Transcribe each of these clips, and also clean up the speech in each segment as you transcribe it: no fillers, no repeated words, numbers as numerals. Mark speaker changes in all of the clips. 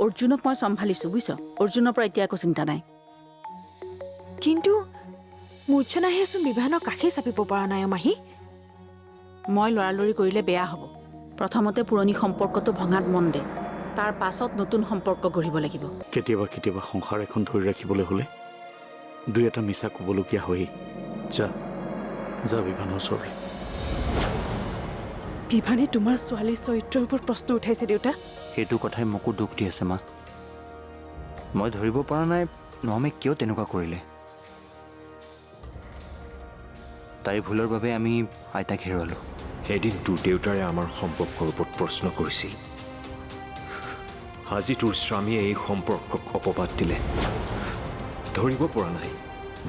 Speaker 1: অৰ্জুনক মই চম্ভালিছোঁ বুজিছ। অৰ্জুনৰ পৰা এতিয়া একো চিন্তা নাই।
Speaker 2: কিন্তু মূৰ্ছনাহেচোন বিভানৰ কাষেই চাপিব পৰা নাই মাহী।
Speaker 1: মই লৰালৰি কৰিলে বেয়া হ'ব। প্ৰথমতে পুৰণি সম্পৰ্কটো ভঙাত মন দে, তাৰ পাছত নতুন সম্পৰ্ক গঢ়িব লাগিব।
Speaker 3: কেতিয়াবা কেতিয়াবা সংসাৰ এখন ধৰি ৰাখিবলৈ হ'লে দুই এটা মিছা ক'বলগীয়া হয়েই। যা যা বিভানৰ ওচৰলৈ।
Speaker 2: বিভানে তোমাৰ ছোৱালীৰ চৰিত্ৰৰ ওপৰত প্ৰশ্ন উঠাইছে দেউতা।
Speaker 4: সেইটো কথাই মোকো দুখ দি আছে মা। মই ধৰিব পৰা নাই নমে কিয় তেনেকুৱা কৰিলে। তাইৰ ভুলৰ বাবে আমি আইতাক হেৰুৱালোঁ।
Speaker 5: এদিন তোৰ দেউতাৰে আমাৰ সম্পৰ্কৰ ওপৰত প্ৰশ্ন কৰিছিল। আজি তোৰ স্বামীয়ে এই সম্পৰ্কক অপবাদ দিলে। ধৰিব পৰা নাই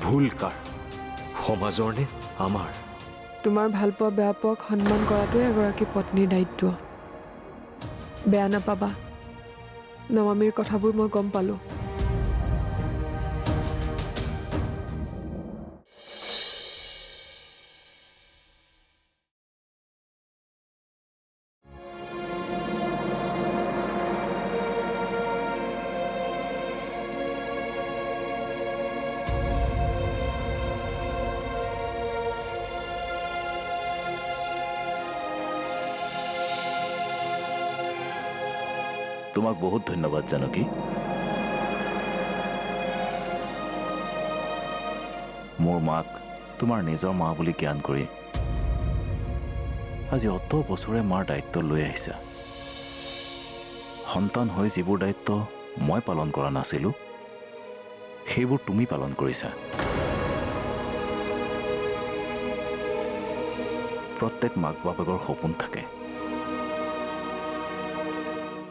Speaker 5: ভুল কাৰ, সমাজৰ নে আমাৰ?
Speaker 2: তোমাৰ ভাল পোৱা বেয়া পোৱাক সন্মান কৰাটোৱে এগৰাকী পত্নীৰ দায়িত্ব। বেয়া নাপাবা, নমামীৰ কথাবোৰ মই গম পালোঁ।
Speaker 6: তোমাক বহুত ধন্যবাদ জানকী। মোৰ মাক তোমাৰ নিজৰ মা বুলি জ্ঞান কৰি আজি অত বছৰে মাৰ দায়িত্ব লৈ আহিছা। সন্তান হৈ যিবোৰ দায়িত্ব মই পালন কৰা নাছিলোঁ সেইবোৰ তুমি পালন কৰিছা। প্ৰত্যেক মাক বাপেকৰ সপোন থাকে,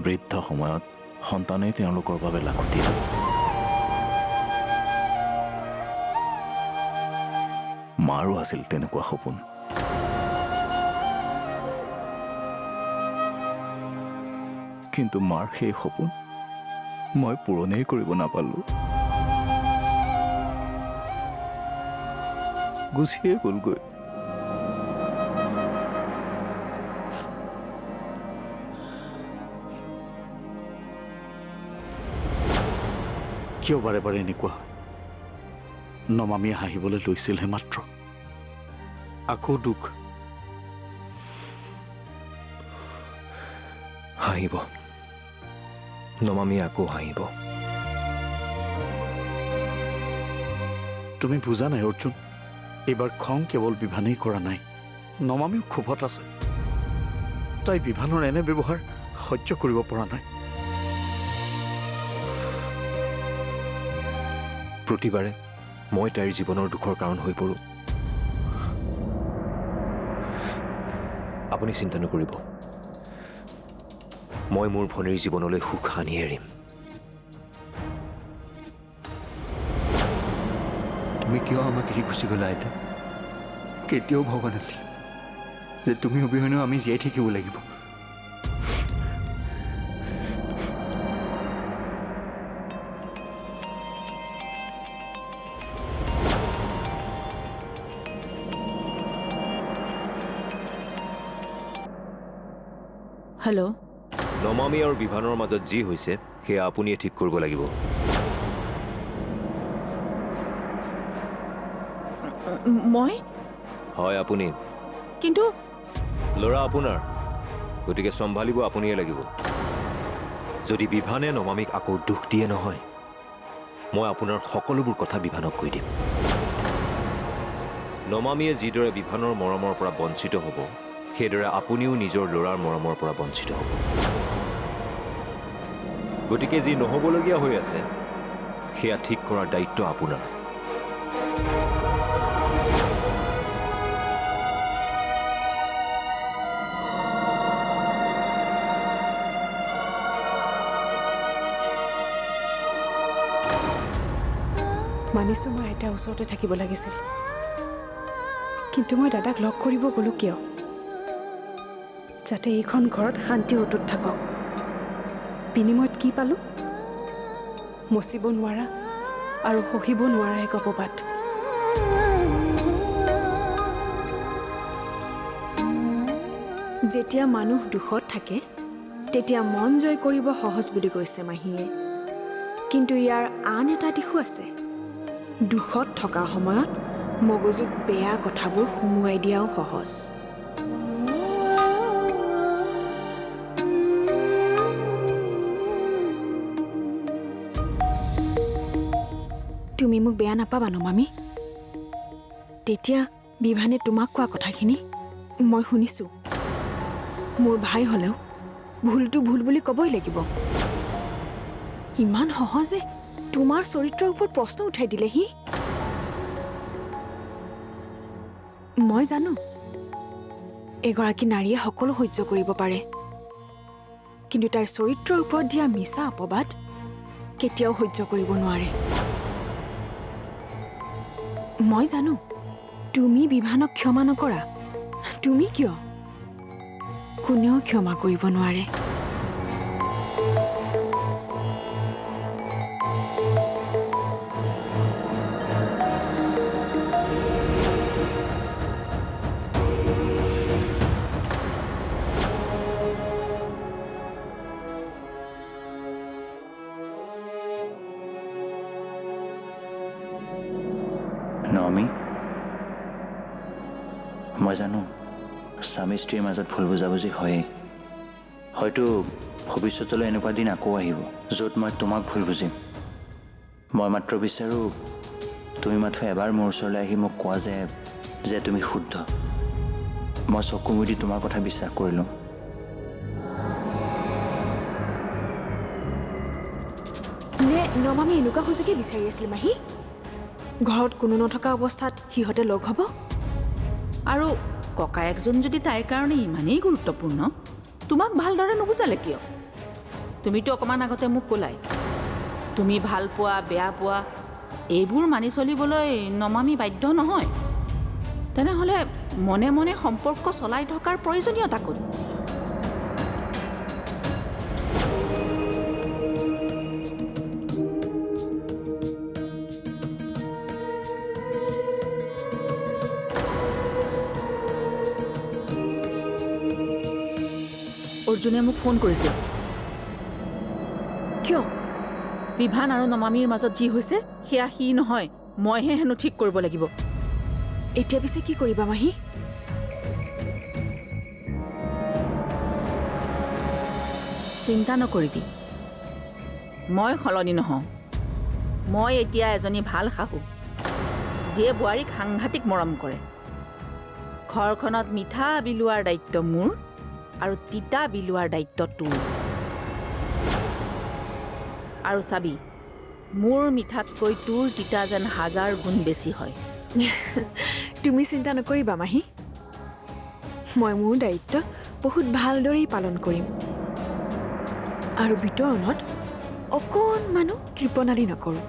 Speaker 6: বৃদ্ধ সময়ত সন্তানেই তেওঁলোকৰ বাবে লাগতিয়াল। মাৰো আছিল তেনেকুৱা সপোন। কিন্তু মাৰ সেই সপোন মই পূৰণেই কৰিব নাপালোঁ। গুচিয়ে গ'লগৈ।
Speaker 3: কিয় বাৰে বাৰে এনেকুৱা হয়? নমামীয়ে হাঁহিবলৈ লৈছিলহে মাত্ৰ, আকৌ দুখ।
Speaker 5: হাঁহিব, নমামী আকৌ হাঁহিব।
Speaker 3: তুমি বুজা নাই অৰ্জুন, এইবাৰ খং কেৱল বিভানেই কৰা নাই, নমামীও ক্ষোভত আছে। তাই বিভানৰ এনে ব্যৱহাৰ সহ্য কৰিব পৰা নাই।
Speaker 5: প্ৰতিবাৰে মই তাইৰ জীৱনৰ দুখৰ কাৰণ হৈ পৰোঁ। আপুনি চিন্তা নকৰিব, মই মোৰ ভনীৰ জীৱনলৈ সুখ সানি এৰিম।
Speaker 4: তুমি কিয় আমাক এৰি গুচি গ'লা আইতা? কেতিয়াও ভবা নাছিল যে তুমি অবিহনেও আমি জীয়াই থাকিব লাগিব।
Speaker 1: হেল্ল',
Speaker 5: নমামী আৰু বিভানৰ মাজত যি হৈছে সেয়া আপুনিয়ে ঠিক কৰিব লাগিব।
Speaker 1: মই?
Speaker 5: হয় আপুনি।
Speaker 1: কিন্তু
Speaker 5: ল'ৰা আপোনাৰ, গতিকে চম্ভালিব আপুনিয়ে লাগিব। যদি বিভানে নমামীক আকৌ দুখ দিয়ে নহয়, মই আপোনাৰ সকলোবোৰ কথা বিভানক কৈ দিম। নমামীয়ে যিদৰে বিভানৰ মৰমৰ পৰা বঞ্চিত হ'ব, সেইদৰে আপুনিও নিজৰ ল'ৰাৰ মৰমৰ পৰা বঞ্চিত হ'ব। গতিকে যি নহ'বলগীয়া হৈ আছে সেয়া ঠিক কৰাৰ দায়িত্ব আপোনাৰ।
Speaker 2: মানিছোঁ মই আইতাৰ ওচৰতে থাকিব লাগিছিল, কিন্তু মই দাদাক লগ কৰিব গ'লোঁ কিয়? যাতে এইখন ঘৰত শান্তি অটুট থাকক। বিনিময়ত কি পালোঁ? মচিব নোৱাৰা আৰু সহিব নোৱাৰা এক অপবাদ। যেতিয়া মানুহ দুখত থাকে
Speaker 7: তেতিয়া মন জয় কৰিব সহজ বুলি কৈছে মাহীয়ে। কিন্তু ইয়াৰ আন এটা দিশো আছে। দুখত থকা সময়ত মগজুত বেয়া কথাবোৰ সুমুৱাই দিয়াও সহজ। তুমি মোক বেয়া নাপাবা নমামি। তেতিয়া বিভানে তোমাক কোৱা কথাখিনি মই শুনিছোঁ। মোৰ ভাই হ'লেও ভুলটো ভুল বুলি ক'বই লাগিব। ইমান সহজে তোমাৰ চৰিত্ৰৰ ওপৰত প্ৰশ্ন উঠাই দিলেহি। মই জানো এগৰাকী নাৰীয়ে সকলো সহ্য কৰিব পাৰে, কিন্তু তাইৰ চৰিত্ৰৰ ওপৰত দিয়া মিছা অপবাদ কেতিয়াও সহ্য কৰিব নোৱাৰে। মই জানো তুমি বিভানক ক্ষমা নকৰা। তুমি কিয়? কোনেও ক্ষমা কৰিব নোৱাৰে।
Speaker 4: নমি, মই জানো স্বামী স্ত্ৰীৰ মাজত ভুল বুজাবুজি হয়েই। হয়তো ভৱিষ্যতলৈ এনেকুৱা দিন আকৌ আহিব য'ত মই তোমাক ভুল বুজিম। মই মাত্ৰ বিচাৰোঁ তুমি মাত্ৰ এবাৰ মোৰ ওচৰলৈ আহি মোক কোৱা যে তুমি শুদ্ধ। মই চকু মুদি তোমাৰ কথা বিশ্বাস কৰিলোঁ।
Speaker 7: নে নমামি এনেকুৱা সুযোগে বিচাৰি আছিল মাহী? ঘৰত কোনো নথকা অৱস্থাত সিহঁতে লগ হ'ব?
Speaker 1: আৰু ককায়েকজন যদি তাইৰ কাৰণে ইমানেই গুৰুত্বপূৰ্ণ, তোমাক ভালদৰে নুবুজালে কিয়? তুমিতো অকণমান আগতে মোক ক'লাই তুমি ভাল পোৱা বেয়া পোৱা এইবোৰ মানি চলিবলৈ নমামি বাধ্য নহয়। তেনেহ'লে মনে মনে সম্পৰ্ক চলাই থকাৰ প্ৰয়োজনীয়তা ক'ত? অৰ্জুনে মোক ফোন কৰিছিল।
Speaker 7: কিয়?
Speaker 1: বিভান আৰু নমামিৰ মাজত যি হৈছে সেয়া সি নহয়, মইহে হেনো ঠিক কৰিব লাগিব।
Speaker 7: এতিয়া পিছে কি কৰিবা মাহী?
Speaker 1: চিন্তা নকৰিবি, মই সলনি নহওঁ। মই এতিয়া এজনী ভাল শাহু, যিয়ে বোৱাৰীক সাংঘাতিক মৰম কৰে। ঘৰখনত মিঠা বিলোৱাৰ দায়িত্ব মোৰ আৰু তিতা বিলোৱাৰ দায়িত্ব তোৰ। আৰু চাবি, মোৰ মিঠাতকৈ তোৰ তিতা যেন 1000 গুণ বেছি হয়।
Speaker 7: তুমি চিন্তা নকৰিবা মাহী, মই মোৰ দায়িত্ব বহুত ভালদৰেই পালন কৰিম আৰু বিতৰণত অকণমানো কৃপণালি নকৰোঁ।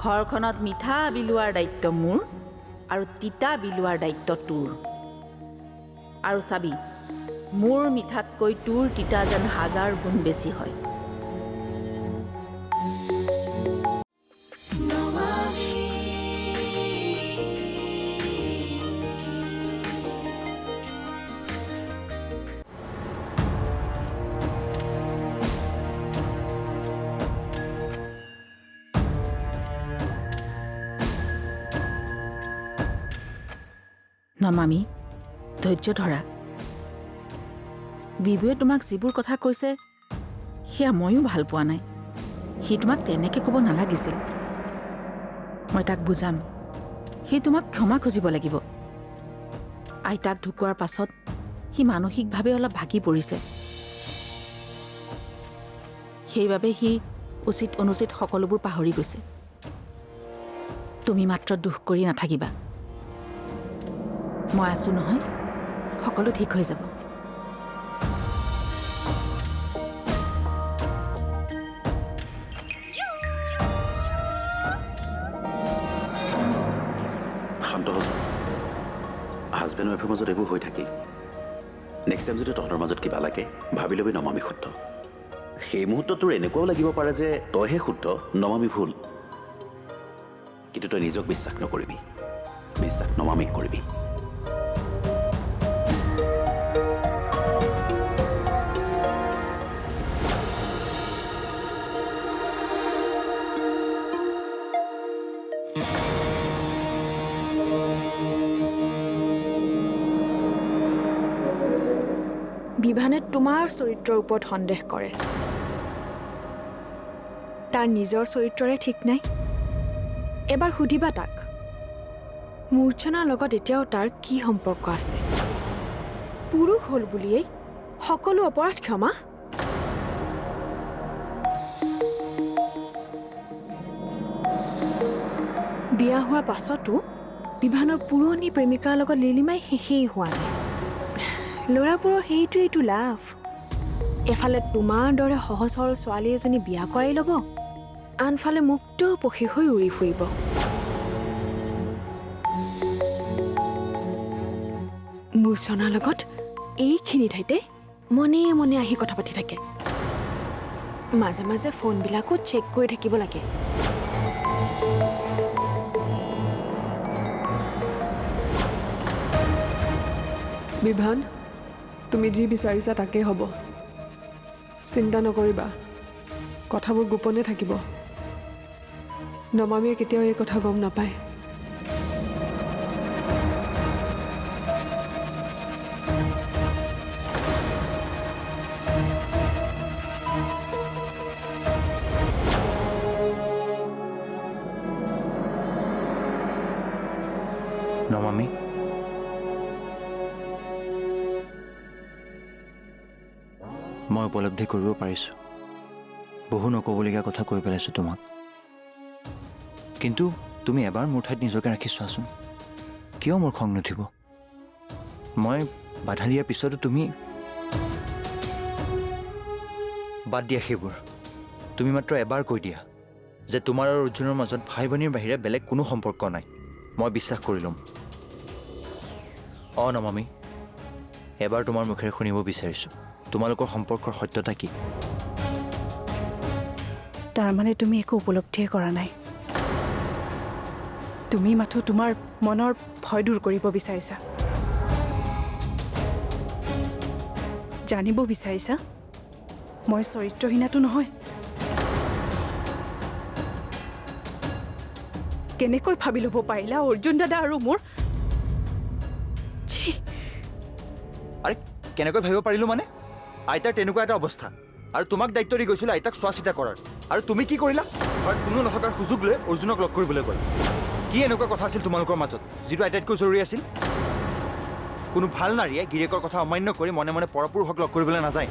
Speaker 1: ঘৰখনত মিঠা বিলোৱাৰ দায়িত্ব মোৰ আৰু তিতা বিলোৱাৰ দায়িত্ব তোৰ। আৰু চাবি, মোৰ মিঠাতকৈ তোৰ তিতা যেন 1000 গুণ বেছি হয়। নমামি, ধৈৰ্য ধৰা। বিবুৱে তোমাক যিবোৰ কথা কৈছে সেয়া ময়ো ভাল পোৱা নাই। সি তোমাক তেনেকৈ ক'ব নালাগিছিল। মই তাক বুজাম। সি তোমাক ক্ষমা খুজিব লাগিব। আইতাক ঢুকোৱাৰ পাছত সি মানসিকভাৱে অলপ ভাগি পৰিছে। সেইবাবে সি উচিত অনুচিত সকলোবোৰ পাহৰি গৈছে। তুমি মাত্ৰ দুখ কৰি নাথাকিবা। মই আছোঁ নহয়, সকলো ঠিক হৈ যাব।
Speaker 6: শান্ত হচোন। হাজবেণ্ড ৱাইফৰ মাজত এইবোৰ হৈ থাকেই।
Speaker 8: নেক্সট টাইম যদি তহঁতৰ মাজত কিবা লাগে ভাবি ল'বি নমামি শুদ্ধ। সেই মুহূৰ্তত তোৰ এনেকুৱাও লাগিব পাৰে যে তইহে শুদ্ধ, নমামি ভুল। কিন্তু তই নিজক বিশ্বাস নকৰিবি, বিশ্বাস নমামিক কৰিবি।
Speaker 7: বিভানে তোমাৰ চৰিত্ৰৰ ওপৰত সন্দেহ কৰে। তাৰ নিজৰ চৰিত্ৰৰে ঠিক নাই। এবাৰ সুধিবা তাক, মূৰ্ছনাৰ লগত এতিয়াও তাৰ কি সম্পৰ্ক আছে? পুৰুষ হ'ল বুলিয়েই সকলো অপৰাধ ক্ষমা? বিয়া হোৱাৰ পাছতো বিভানৰ পুৰণি প্ৰেমিকাৰ লগত লিলিমাই শেষেই হোৱা নাই। ল'ৰাবোৰৰ সেইটোৱেইটো লাভ। এফালে তোমাৰ দৰে সহজ সৰল ছোৱালী এজনী বিয়া কৰাই ল'ব, আনফালে মুক্ত পক্ষী হৈ উৰি ফুৰিব। মূৰ্ছনাৰ লগত এইখিনি ঠাইতে মনে মনে আহি কথা পাতি থাকে। মাজে মাজে ফোনবিলাকো চেক কৰি থাকিব লাগে।
Speaker 2: বিভান, তুমি যি বিচাৰিছা তাকেই হ'ব। চিন্তা নকৰিবা, কথাবোৰ গোপনে থাকিব। নমামীয়ে কেতিয়াও এই কথা গম নাপায়।
Speaker 4: নমামি, মই উপলব্ধি কৰিব পাৰিছোঁ। বহু নক'বলগীয়া কথা কৈ পেলাইছোঁ তোমাক। কিন্তু তুমি এবাৰ মোৰ ঠাইত নিজকে ৰাখি চোৱাচোন, কিয় মোৰ খং নুঠিব? মই বাধা দিয়াৰ পিছতো তুমি বাদ দিয়া সেইবোৰ। তুমি মাত্ৰ এবাৰ কৈ দিয়া যে তোমাৰ আৰু অৰ্জুনৰ মাজত ভাই ভনীৰ বাহিৰে বেলেগ কোনো সম্পৰ্ক নাই। মই বিশ্বাস কৰি ল'ম। নমামি, এবাৰ তোমাৰ মুখেৰে শুনিব বিচাৰিছোঁ, তোমালোকৰ সম্পৰ্কৰ সত্যতা কি?
Speaker 9: তাৰমানে তুমি একো উপলব্ধিয়ে কৰা নাই। তুমি মাথো তোমাৰ মনৰ ভয় দূৰ কৰিব বিচাৰিছা, জানিব বিচাৰিছা মই চৰিত্ৰহীনাটো নহয়। কেনেকৈ ভাবি ল'ব পাৰিলা অৰ্জুন দাদা আৰু মোৰ?
Speaker 4: আৰে কেনেকৈ ভাবিব পাৰিলোঁ মানে? আইতাৰ তেনেকুৱা এটা অৱস্থা, আৰু তোমাক দায়িত্ব দি গৈছিলোঁ আইতাক চোৱা চিতা কৰাৰ, আৰু তুমি কি কৰিলা? ঘৰত কোনো নথকাৰ সুযোগ লৈ অৰ্জুনক লগ কৰিবলৈ গ'ল। কি এনেকুৱা কথা আছিল তোমালোকৰ মাজত যিটো আটাইতকৈ জৰুৰী আছিল? কোনো ভাল নাৰীয়ে গিৰিয়েকৰ কথা অমান্য কৰি মনে মনে পৰপুৰুষক লগ কৰিবলৈ নাযায়।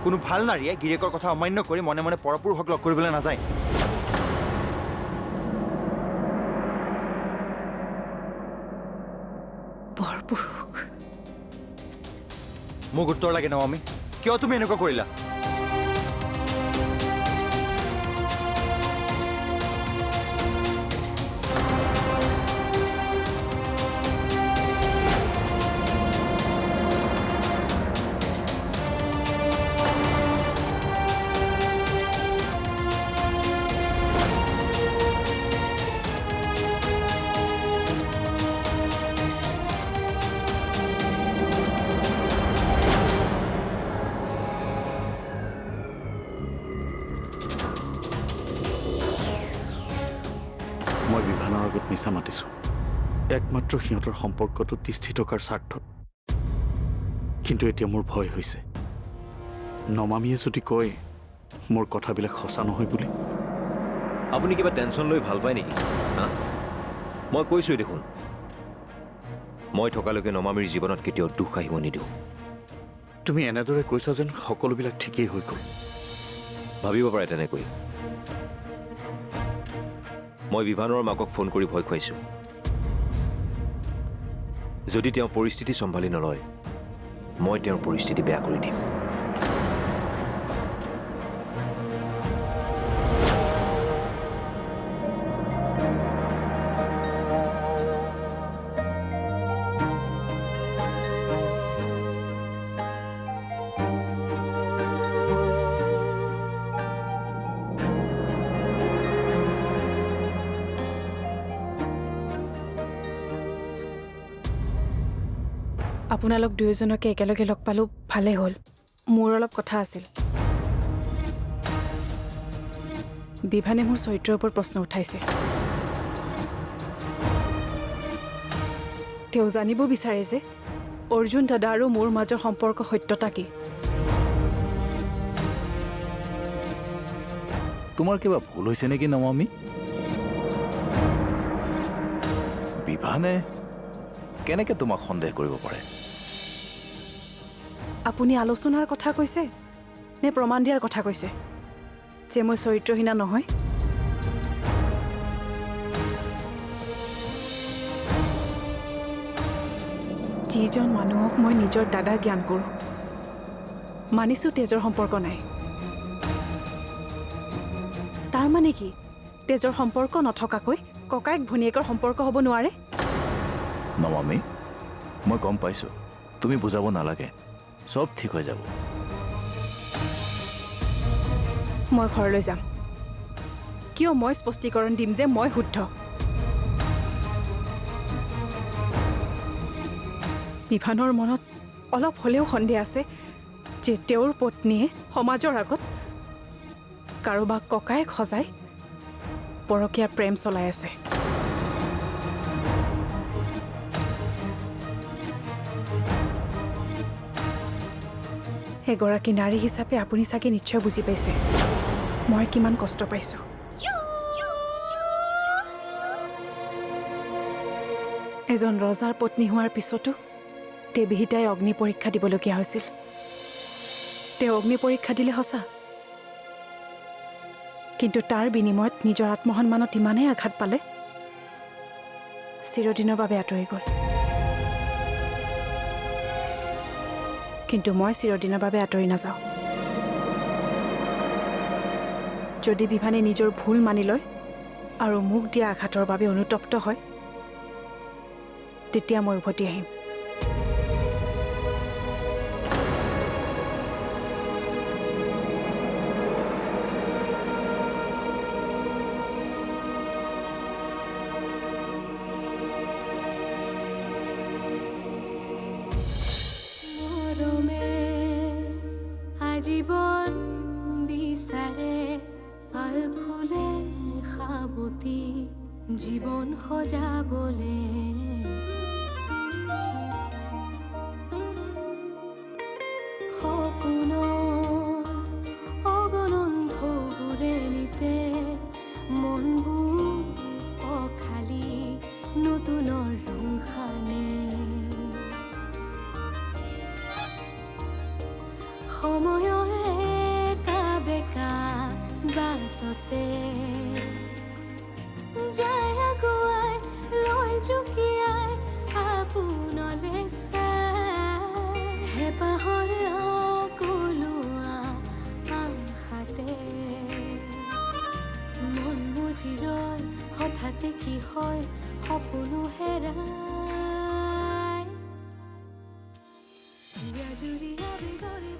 Speaker 4: কোনো ভাল নাৰীয়ে গিৰিয়েকৰ কথা অমান্য কৰি মনে মনে পৰপুৰুষক লগ কৰিবলৈ নাযায়।
Speaker 9: পৰপুৰুষ?
Speaker 4: মোক উত্তৰ লাগে নমামি, কিয় তুমি এনেকুৱা কৰিলা?
Speaker 3: মই বিভানৰ আগত মিছা মাতিছোঁ, একমাত্ৰ সিহঁতৰ সম্পৰ্কটো তিষ্ঠি থকাৰ স্বাৰ্থত। কিন্তু এতিয়া মোৰ ভয় হৈছে, নমামীয়ে যদি কয় মোৰ কথাবিলাক সঁচা নহয় বুলি।
Speaker 5: আপুনি কিবা টেনশ্যন লৈ ভাল পায় নেকি? হা, মই কৈছোঁৱেই দেখোন, মই থকালৈকে নমামীৰ জীৱনত কেতিয়াও দুখ আহিব নিদিওঁ।
Speaker 3: তুমি এনেদৰে কৈছা যেন সকলোবিলাক ঠিকেই হৈ গ'ল।
Speaker 5: ভাবিব পাৰে তেনেকৈ। মই বিভানৰ মাকক ফোন কৰি ভয় খুৱাইছোঁ, যদি তেওঁ পৰিস্থিতি চম্ভালি নলয় মই তেওঁৰ পৰিস্থিতি বেয়া কৰি দিম।
Speaker 9: আপোনালোক দুয়োজনকে একেলগে লগ পালোঁ ভালেই হ'ল। মোৰ অলপ কথা আছিল। বিভানে মোৰ চৰিত্ৰৰ ওপৰত প্ৰশ্ন উঠাইছে। তেওঁ জানিব বিচাৰে যে অৰ্জুন দাদা আৰু মোৰ মাজৰ সম্পৰ্ক সত্যতা কি।
Speaker 6: তোমাৰ কিবা ভুল হৈছে নেকি নমামি? বিভানে কেনেকৈ তোমাক সন্দেহ কৰিব পাৰে?
Speaker 9: আপুনি আলোচনাৰ কথা কৈছে নে প্ৰমাণ দিয়াৰ কথা কৈছে যে মই চৰিত্ৰহীনা নহয়? যিজন মানুহক মই নিজৰ দাদা জ্ঞান কৰোঁ, মানিছোঁ তেজৰ সম্পৰ্ক নাই। তাৰ মানে কি তেজৰ সম্পৰ্ক নথকাকৈ ককায়েক ভনীয়েকৰ সম্পৰ্ক হ'ব নোৱাৰে?
Speaker 6: নমামি, মই গম পাইছোঁ, তুমি বুজাব নালাগে, চব ঠিক হৈ যাব।
Speaker 9: মই ঘৰলৈ যাম। কিয় মই স্পষ্টীকৰণ দিম যে মই শুদ্ধ। বিভানৰ মনত অলপ হ'লেও সন্দেহ আছে যে তেওঁৰ পত্নীয়ে সমাজৰ আগত কাৰোবাক ককায়েক সজাই পৰকীয়া প্ৰেম চলাই আছে। এগৰাকী নাৰী হিচাপে আপুনি চাগে নিশ্চয় বুজি পাইছে মই কিমান কষ্ট পাইছোঁ। এজন ৰজাৰ পত্নী হোৱাৰ পিছতো দেৱীহিতাই অগ্নি পৰীক্ষা দিবলগীয়া হৈছিল। তেওঁ অগ্নি পৰীক্ষা দিলে সঁচা, কিন্তু তাৰ বিনিময়ত নিজৰ আত্মসন্মানত ইমানেই আঘাত পালে চিৰদিনৰ বাবে আঁতৰি গ'ল। কিন্তু মই চিৰদিনৰ বাবে আঁতৰি নাযাওঁ। যদি বিভানে নিজৰ ভুল মানি লয় আৰু মোক দিয়া আঘাতৰ বাবে অনুতপ্ত হয়, তেতিয়া মই উভতি আহিম।
Speaker 10: আজীবন বিচাৰে আল ফুলে সাবতি জীৱন সজাবলে সপোনৰ অগণন ঢৌবোৰে নিতে মনবোৰ অখালি নতুনৰ ৰং সানে সময়ৰ একা বেকা বাটতে যায় আগুৱাই লৈ জুকিয়াই আপোনলে চাই হেঁপাহৰ আকলোৱা আশাতে মন বুজি ৰয় হঠাতে কি হয় সপোনো হেৰাই জুৰি আবেগৰে